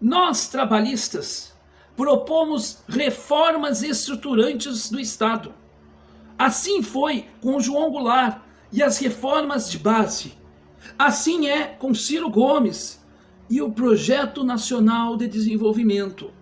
Nós, trabalhistas, propomos reformas estruturantes do Estado. Assim foi com João Goulart e as reformas de base. Assim é com Ciro Gomes e o Projeto Nacional de Desenvolvimento.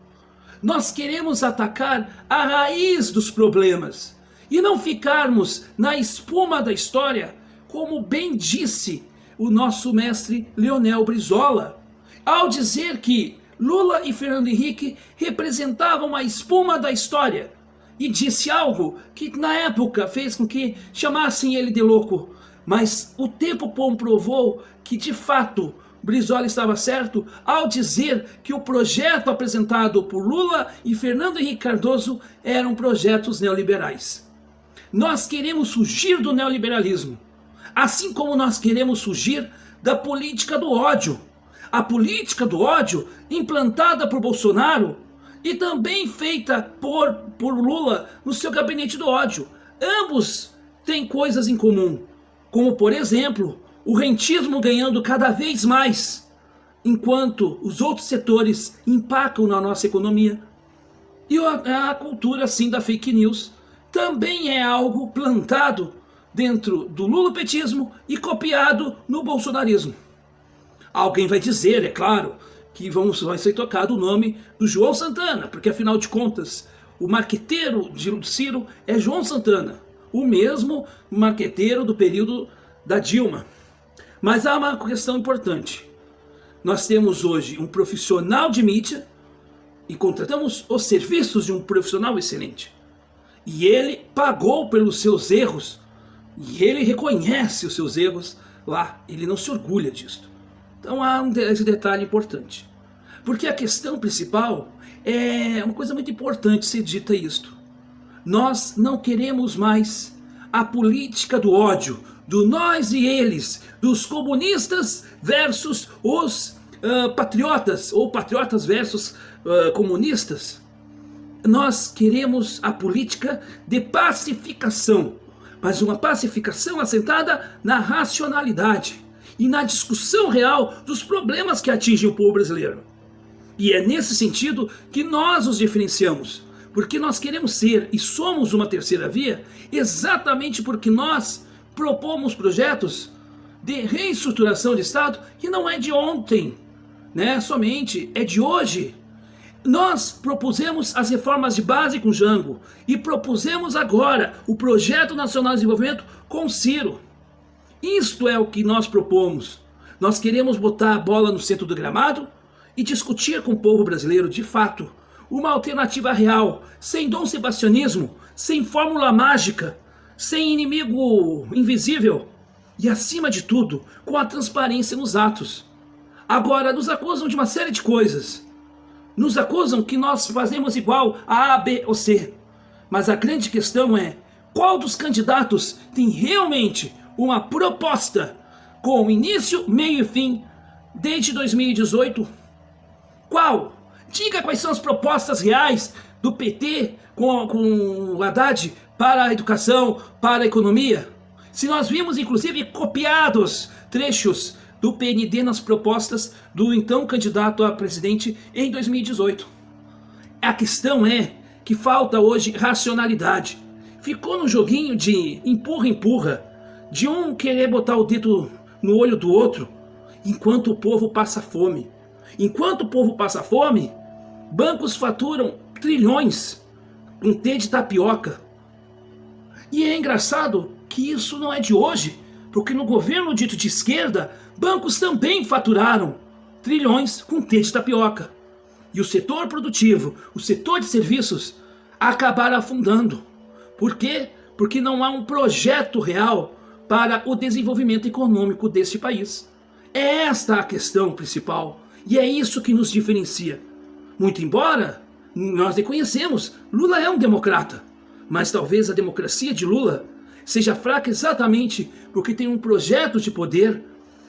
Nós queremos atacar a raiz dos problemas e não ficarmos na espuma da história, como bem disse o nosso mestre Leonel Brizola, ao dizer que Lula e Fernando Henrique representavam a espuma da história, e disse algo que na época fez com que chamassem ele de louco, mas o tempo comprovou que de fato Brizola estava certo ao dizer que o projeto apresentado por Lula e Fernando Henrique Cardoso eram projetos neoliberais. Nós queremos fugir do neoliberalismo, assim como nós queremos fugir da política do ódio. A política do ódio implantada por Bolsonaro e também feita por Lula no seu gabinete do ódio. Ambos têm coisas em comum, como por exemplo, o rentismo ganhando cada vez mais, enquanto os outros setores empacam na nossa economia. E a cultura sim da fake news também é algo plantado dentro do lulopetismo e copiado no bolsonarismo. Alguém vai dizer, é claro, que vai ser tocado o nome do João Santana, porque afinal de contas, o marqueteiro de Ciro é João Santana, o mesmo marqueteiro do período da Dilma. Mas há uma questão importante. Nós temos hoje um profissional de mídia e contratamos os serviços de um profissional excelente. E ele pagou pelos seus erros, e ele reconhece os seus erros lá, ele não se orgulha disso. Então há esse detalhe importante. Porque a questão principal é uma coisa muito importante ser dita isto. Nós não queremos mais a política do ódio, do nós e eles, dos comunistas versus os patriotas, ou patriotas versus comunistas. Nós queremos a política de pacificação, mas uma pacificação assentada na racionalidade e na discussão real dos problemas que atingem o povo brasileiro. E é nesse sentido que nós os diferenciamos, porque nós queremos ser e somos uma terceira via, exatamente porque nós propomos projetos de reestruturação de Estado que não é de ontem, né? Somente é de hoje. Nós propusemos as reformas de base com Jango e propusemos agora o Projeto Nacional de Desenvolvimento com Ciro. Isto é o que nós propomos. Nós queremos botar a bola no centro do gramado e discutir com o povo brasileiro, de fato, uma alternativa real, sem dom sebastianismo, sem fórmula mágica, sem inimigo invisível e, acima de tudo, com a transparência nos atos. Agora, nos acusam de uma série de coisas. Nos acusam que nós fazemos igual a A, B ou C. Mas a grande questão é, qual dos candidatos tem realmente uma proposta com início, meio e fim desde 2018? Qual? Diga quais são as propostas reais do PT com o Haddad para a educação, para a economia. Se nós vimos inclusive copiados trechos do PND nas propostas do então candidato a presidente em 2018. A questão é que falta hoje racionalidade. Ficou no joguinho de empurra-empurra, de um querer botar o dedo no olho do outro, enquanto o povo passa fome. Enquanto o povo passa fome, bancos faturam trilhões com T de tapioca. E é engraçado que isso não é de hoje, porque no governo dito de esquerda, bancos também faturaram trilhões com T de tapioca. E o setor produtivo, o setor de serviços, acabaram afundando. Por quê? Porque não há um projeto real para o desenvolvimento econômico deste país. É esta a questão principal, e é isso que nos diferencia. Muito embora nós reconhecemos, Lula é um democrata, mas talvez a democracia de Lula seja fraca exatamente porque tem um projeto de poder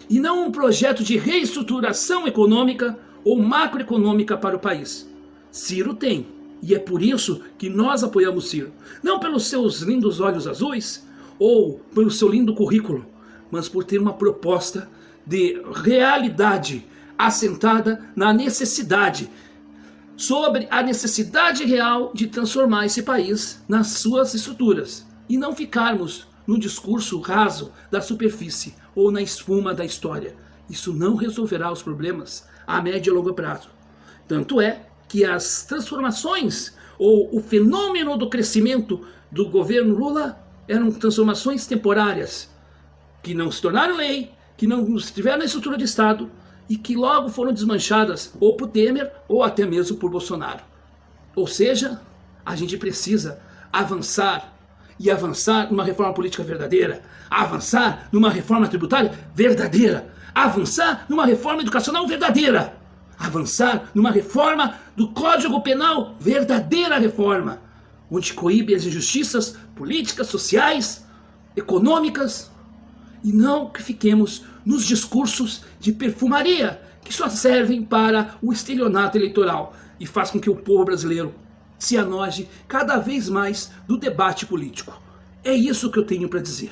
e não um projeto de reestruturação econômica ou macroeconômica para o país. Ciro tem, e é por isso que nós apoiamos Ciro. Não pelos seus lindos olhos azuis ou pelo seu lindo currículo, mas por ter uma proposta de realidade assentada na necessidade, sobre a necessidade real de transformar esse país nas suas estruturas e não ficarmos no discurso raso da superfície ou na espuma da história. Isso não resolverá os problemas a médio e longo prazo. Tanto é que as transformações ou o fenômeno do crescimento do governo Lula eram transformações temporárias, que não se tornaram lei, que não estiveram na estrutura de Estado e que logo foram desmanchadas ou por Temer ou até mesmo por Bolsonaro. Ou seja, a gente precisa avançar e avançar numa reforma política verdadeira, avançar numa reforma tributária verdadeira, avançar numa reforma educacional verdadeira, avançar numa reforma do Código Penal, verdadeira reforma, onde coíbe as injustiças políticas, sociais, econômicas, e não que fiquemos nos discursos de perfumaria que só servem para o estelionato eleitoral e faz com que o povo brasileiro se anoje cada vez mais do debate político. É isso que eu tenho para dizer.